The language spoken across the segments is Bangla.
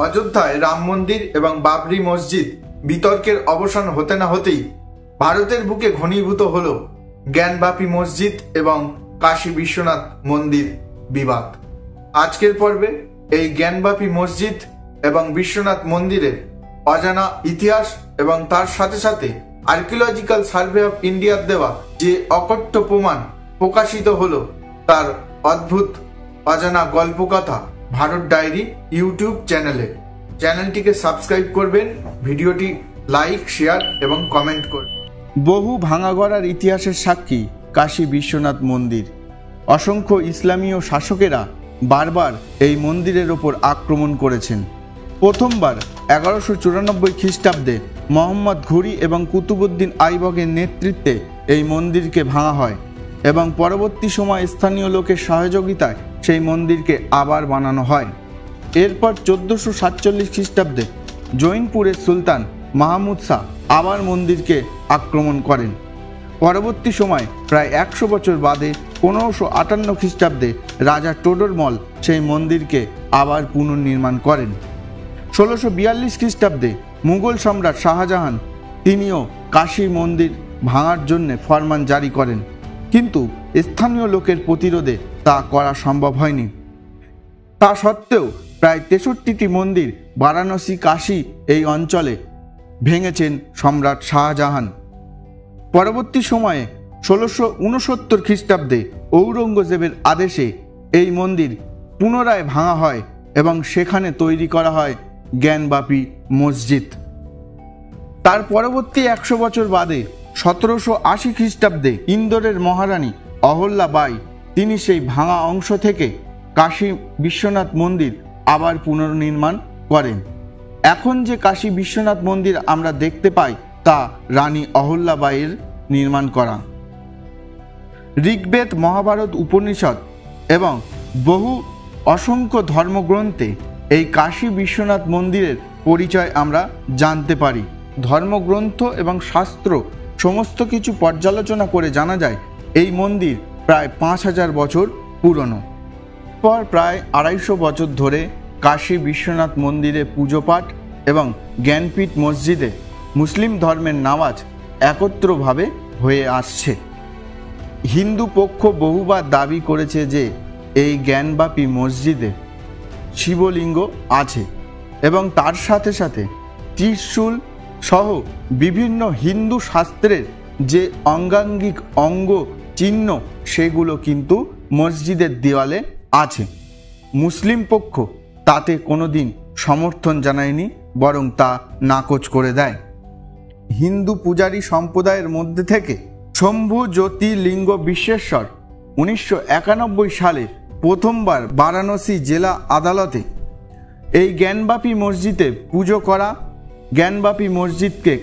অযোধ্যায় রাম মন্দির এবং বাবরি মসজিদ বিতর্কের অবসান হতে না হতেই ভারতের বুকে ঘনীভূত হল জ্ঞানবাপী মসজিদ এবং কাশী বিশ্বনাথ মন্দির বিবাদ। আজকের পর্বে এই জ্ঞানবাপী মসজিদ এবং বিশ্বনাথ মন্দিরের অজানা ইতিহাস এবং তার সাথে সাথে আর্কিওলজিক্যাল সার্ভে অফ ইন্ডিয়ার দেওয়া যে অকট্য প্রমাণ প্রকাশিত হলো তার অদ্ভুত অজানা গল্পকথা ভারত ডায়েরি ইউটিউব চ্যানেলটিকে সাবস্ক্রাইব করবেন, ভিডিওটি লাইক, শেয়ার এবং কমেন্ট করবেন। বহু ভাঙাগড়ার ইতিহাসের সাক্ষী কাশী বিশ্বনাথ মন্দির। অসংখ্য ইসলামীয় শাসকেরা বারবার এই মন্দিরের ওপর আক্রমণ করেছেন। প্রথমবার 1194 খ্রিস্টাব্দে মোহাম্মদ ঘুরি এবং কুতুবুদ্দিন আইবকের নেতৃত্বে এই মন্দিরকে ভাঙা হয় এবং পরবর্তী সময় স্থানীয় লোকের সহযোগিতায় সেই মন্দিরকে আবার বানানো হয়। এরপর 1447 খ্রিস্টাব্দে জৈনপুরের সুলতান মাহমুদ শাহ আবার মন্দিরকে আক্রমণ করেন। পরবর্তী সময় প্রায় 100 বছর বাদে 1558 খ্রিস্টাব্দে রাজা টোডরমল সেই মন্দিরকে আবার পুনর্নির্মাণ করেন। 1642 খ্রিস্টাব্দে মুঘল সম্রাট শাহজাহান তিনিও কাশী মন্দির ভাঙার জন্য ফরমান জারি করেন, কিন্তু স্থানীয় লোকের প্রতিরোধে তা করা সম্ভব হয়নি। তা সত্ত্বেও প্রায় 63টি মন্দির বারাণসী, কাশী এই অঞ্চলে ভেঙেছেন সম্রাট শাহজাহান। পরবর্তী সময়ে 1669 খ্রিস্টাব্দে ঔরঙ্গজেবের আদেশে এই মন্দির পুনরায় ভাঙা হয় এবং সেখানে তৈরি করা হয় জ্ঞানবাপী মসজিদ। তার পরবর্তী 100 বছর বাদে 1780 খ্রিস্টাব্দে ইন্দোরের মহারানী অহল্যা বাই তিনি সেই ভাঙা অংশ থেকে কাশী বিশ্বনাথ মন্দির আবার পুনর্নির্মাণ করেন। এখন যে কাশী বিশ্বনাথ মন্দির আমরা দেখতে পাই তা রানী অহল্যা বাইয়ের নির্মাণ করা। ঋগ্বেদ, মহাভারত, উপনিষদ এবং বহু অসংখ্য ধর্মগ্রন্থে এই কাশী বিশ্বনাথ মন্দিরের পরিচয় আমরা জানতে পারি। ধর্মগ্রন্থ এবং শাস্ত্র সমস্ত কিছু পর্যালোচনা করে জানা যায় এই মন্দির প্রায় 5000 বছর পুরনো। পর প্রায় 250 বছর ধরে কাশী বিশ্বনাথ মন্দিরে পুজোপাঠ এবং জ্ঞানপীঠ মসজিদে মুসলিম ধর্মের নামাজ একত্রভাবে হয়ে আসছে। হিন্দু পক্ষ বহুবার দাবি করেছে যে এই জ্ঞানবাপী মসজিদে শিবলিঙ্গ আছে এবং তার সাথে সাথে ত্রিশূল সহ বিভিন্ন হিন্দু শাস্ত্রের যে অঙ্গাঙ্গিক অঙ্গ চিহ্ন সেগুলো কিন্তু মসজিদের দেওয়ালে আছে। মুসলিম পক্ষ তাতে কোনোদিন সমর্থন জানায়নি, বরং তা নাকচ করে দেয়। হিন্দু পূজারী সম্প্রদায়ের মধ্যে থেকে শম্ভু জ্যোতির্লিঙ্গ বিশ্বেশ্বর 1991 সালে প্রথমবার বারাণসী জেলা আদালতে এই জ্ঞানবাপী মসজিদে পুজো করা, জ্ঞানবাপী মসজিদকে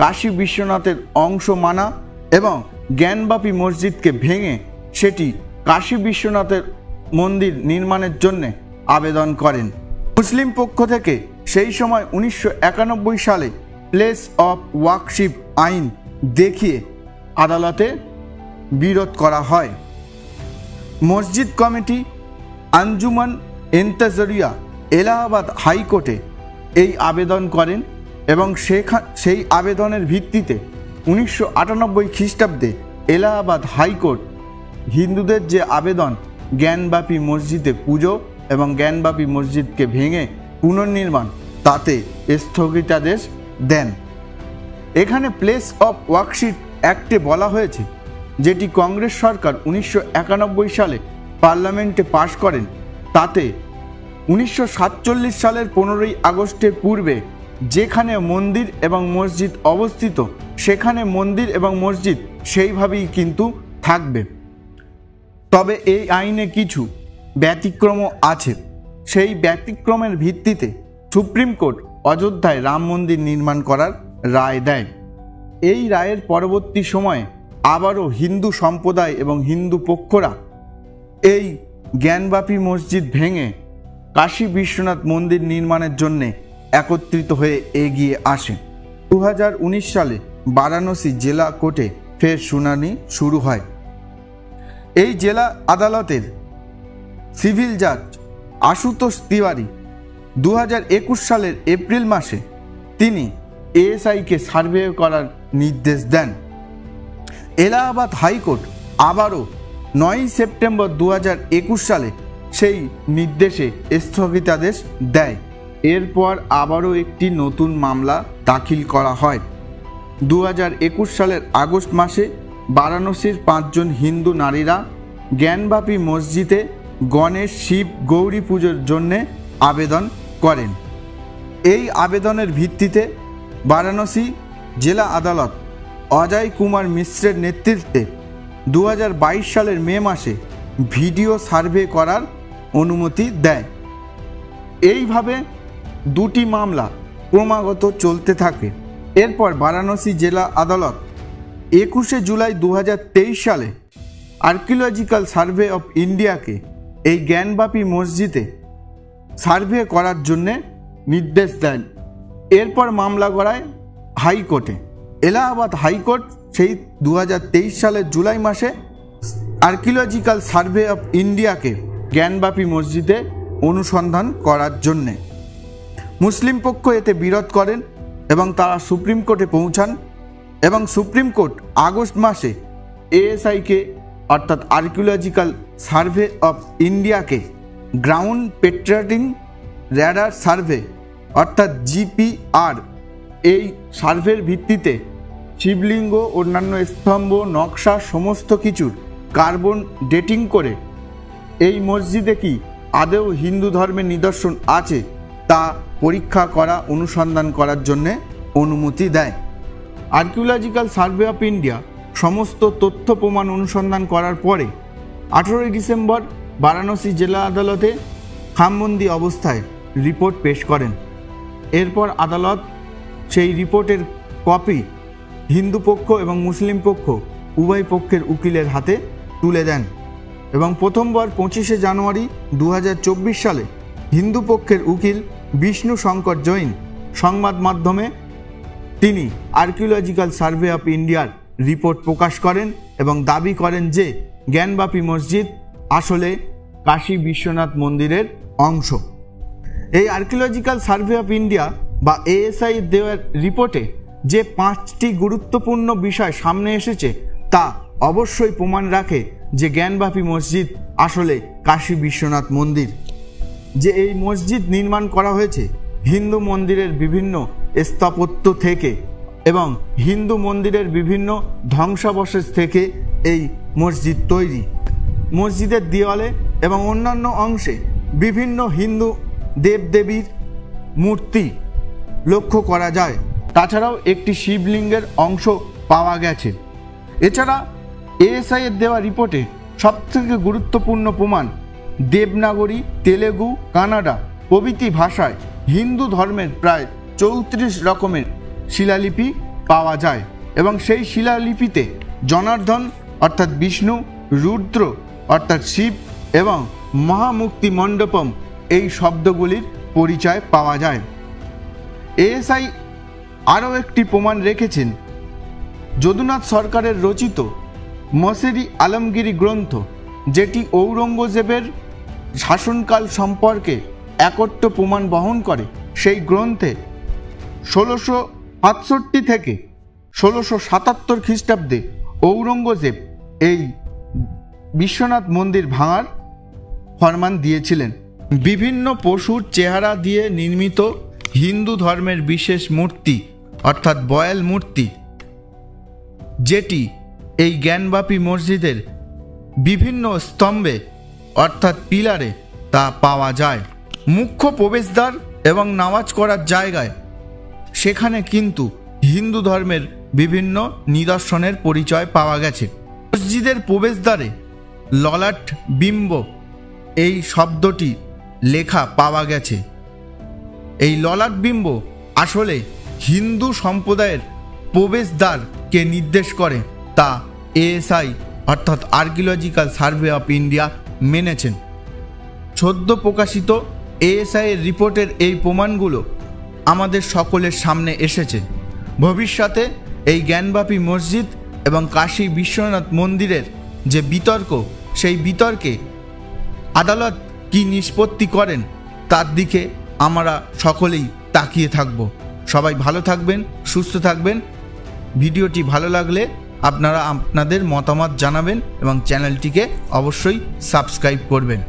কাশী বিশ্বনাথের অংশ মানা এবং জ্ঞানবাপী মসজিদকে ভেঙে সেটি কাশী বিশ্বনাথের মন্দির নির্মাণের জন্য আবেদন করেন। মুসলিম পক্ষ থেকে সেই সময় 1991 সালে প্লেস অফ ওয়ার্কশিপ আইন দেখিয়ে আদালতে বিরোধ করা হয়। মসজিদ কমিটি আঞ্জুমান এন্তেজরিয়া এলাহাবাদ হাইকোর্টে এই আবেদন করেন এবং সেই আবেদনের ভিত্তিতে 1998 খ্রিস্টাব্দে এলাহাবাদ হাইকোর্ট হিন্দুদের যে আবেদন জ্ঞানবাপী মসজিদে পুজো এবং জ্ঞানবাপী মসজিদকে ভেঙে পুনর্নির্মাণ তাতে স্থগিতাদেশ দেন। এখানে প্লেস অফ ওয়ার্কশিপ অ্যাক্টে বলা হয়েছে, যেটি কংগ্রেস সরকার 1991 সালে পার্লামেন্টে পাশ করেন, তাতে 1947 সালের 15ই আগস্টের পূর্বে যেখানে মন্দির এবং মসজিদ অবস্থিত সেখানে মন্দির এবং মসজিদ সেইভাবেই কিন্তু থাকবে। তবে এই আইনে কিছু ব্যতিক্রমও আছে। সেই ব্যতিক্রমের ভিত্তিতে সুপ্রিম কোর্ট অযোধ্যায় রাম মন্দির নির্মাণ করার রায় দেয়। এই রায়ের পরবর্তী সময়ে আবারও হিন্দু সম্প্রদায় এবং হিন্দু পক্ষরা এই জ্ঞানবাপী মসজিদ ভেঙে কাশী বিশ্বনাথ মন্দির নির্মাণের জন্যে একত্রিত হয়ে এগিয়ে আসে। 2019 সালে বারাণসী জেলা কোর্টে ফের শুনানি শুরু হয়। এই জেলা আদালতের সিভিল জাজ আশুতোষ তিওয়ারি 2021 সালের এপ্রিল মাসে তিনি এএসআইকে সার্ভে করার নির্দেশ দেন। এলাহাবাদ হাইকোর্ট আবারও 9 সেপ্টেম্বর 2021 সালে সেই নির্দেশে স্থগিতাদেশ দেয়। এরপর আবারও একটি নতুন মামলা দাখিল করা হয়। 2021 সালের আগস্ট মাসে বারাণসীর 5 জন হিন্দু নারীরা জ্ঞানবাপী মসজিদে গণেশ শিব গৌরী পুজোর জন্যে আবেদন করেন। এই আবেদনের ভিত্তিতে বারাণসী জেলা আদালত অজয় কুমার মিশ্রের নেতৃত্বে 2022 সালের মে মাসে ভিডিও সার্ভে করার অনুমতি দেয়। এইভাবে দুটি মামলা ক্রমাগত চলতে থাকে। এরপর বারাণসী জেলা আদালত 21 জুলাই 2023 সালে আর্কিওলজিক্যাল সার্ভে অফ ইন্ডিয়াকে এই জ্ঞানবাপী মসজিদে সার্ভে করার জন্যে নির্দেশ দেন। এরপর মামলা গড়ায় হাইকোর্টে। এলাহাবাদ হাইকোর্ট সেই 2023 সালের জুলাই মাসে আর্কিওলজিক্যাল সার্ভে অফ ইন্ডিয়াকে জ্ঞানবাপী মসজিদে অনুসন্ধান করার জন্যে মুসলিম পক্ষ এতে বিরোধ করেন এবং তারা সুপ্রিম কোর্টে পৌঁছান এবং সুপ্রিম কোর্ট আগস্ট মাসে এএসআইকে অর্থাৎ আর্কিওলজিক্যাল সার্ভে অফ ইন্ডিয়াকে গ্রাউন্ড পেট্রোলিং র্যাডার সার্ভে অর্থাৎ জিপিআর এই সার্ভের ভিত্তিতে শিবলিঙ্গ, অন্যান্য স্তম্ভ, নকশা সমস্ত কিছুর কার্বন ডেটিং করে এই মসজিদে কি আদৌ হিন্দু ধর্মের নিদর্শন আছে তা পরীক্ষা করা, অনুসন্ধান করার জন্যে অনুমতি দেয়। আর্কিওলজিক্যাল সার্ভে অফ ইন্ডিয়া সমস্ত তথ্য প্রমাণ অনুসন্ধান করার পরে 18 ডিসেম্বর বারাণসী জেলা আদালতে খামবন্দি অবস্থায় রিপোর্ট পেশ করেন। এরপর আদালত সেই রিপোর্টের কপি হিন্দু পক্ষ এবং মুসলিম পক্ষ উভয় পক্ষের উকিলের হাতে তুলে দেন এবং প্রথমবার 25 জানুয়ারি 2024 সালে হিন্দু পক্ষের উকিল বিষ্ণু শঙ্কর জৈন সংবাদ মাধ্যমে তিনি আর্কিওলজিক্যাল সার্ভে অফ ইন্ডিয়ার রিপোর্ট প্রকাশ করেন এবং দাবি করেন যে জ্ঞানবাপী মসজিদ আসলে কাশী বিশ্বনাথ মন্দিরের অংশ। এই আর্কিওলজিক্যাল সার্ভে অফ ইন্ডিয়া বা এএসআই দেওয়ার রিপোর্টে যে 5টি গুরুত্বপূর্ণ বিষয় সামনে এসেছে তা অবশ্যই প্রমাণ রাখে যে জ্ঞানবাপী মসজিদ আসলে কাশী বিশ্বনাথ মন্দির। যে এই মসজিদ নির্মাণ করা হয়েছে হিন্দু মন্দিরের বিভিন্ন স্থাপত্য থেকে এবং হিন্দু মন্দিরের বিভিন্ন ধ্বংসাবশেষ থেকে এই মসজিদ তৈরি। মসজিদের দেওয়ালে এবং অন্যান্য অংশে বিভিন্ন হিন্দু দেবদেবীর মূর্তি লক্ষ্য করা যায়। তাছাড়াও একটি শিবলিঙ্গের অংশ পাওয়া গেছে। এছাড়া এএসআই এর দেওয়া রিপোর্টে সবথেকে গুরুত্বপূর্ণ প্রমাণ দেবনাগরী, তেলেগু, কানাডা প্রভৃতি ভাষায় হিন্দু ধর্মের প্রায় 34 রকমের শিলালিপি পাওয়া যায় এবং সেই শিলালিপিতে জনার্দন অর্থাৎ বিষ্ণু, রুদ্র অর্থাৎ শিব এবং মহামুক্তি মণ্ডপম এই শব্দগুলির পরিচয় পাওয়া যায়। এএসআই আরও একটি প্রমাণ রেখেছেন যদুনাথ সরকারের রচিত মসেরি আলমগিরি গ্রন্থ, যেটি ঔরঙ্গজেবের শাসনকাল সম্পর্কে একট্ট প্রমাণ বহন করে। সেই গ্রন্থে 1665 থেকে 1677 খ্রিস্টাব্দে ঔরঙ্গজেব এই বিশ্বনাথ মন্দির ভাঙার ফরমান দিয়েছিলেন। বিভিন্ন পশুর চেহারা দিয়ে নির্মিত হিন্দু ধর্মের বিশেষ মূর্তি অর্থাৎ বয়াল মূর্তি, যেটি এই জ্ঞানবাপী মসজিদের বিভিন্ন স্তম্ভে অর্থাৎ পিলারে তা পাওয়া যায়। মুখ্য প্রবেশদ্বার এবং নামাজ করার জায়গায় সেখানে কিন্তু হিন্দু ধর্মের বিভিন্ন নিদর্শনের পরিচয় পাওয়া গেছে। মসজিদের প্রবেশদ্বারে ললাট বিম্ব এই শব্দটি লেখা পাওয়া গেছে। এই ললাট বিম্ব আসলে হিন্দু সম্প্রদায়ের প্রবেশদ্বারকে নির্দেশ করে, তা এএসআই অর্থাৎ আর্কিওলজিক্যাল সার্ভে অফ ইন্ডিয়া মেনেছেন। সদ্য প্রকাশিত এএসআই এর রিপোর্টের এই প্রমাণগুলো আমাদের সকলের সামনে এসেছে। ভবিষ্যতে এই জ্ঞানবাপী মসজিদ এবং কাশী বিশ্বনাথ মন্দিরের যে বিতর্ক, সেই বিতর্কে আদালত কি নিষ্পত্তি করেন তার দিকে আমরা সকলেই তাকিয়ে থাকব। সবাই ভালো থাকবেন, সুস্থ থাকবেন। ভিডিওটি ভালো লাগলে আপনারা আপনাদের মতামত জানাবেন এবং চ্যানেলটিকে অবশ্যই সাবস্ক্রাইব করবেন।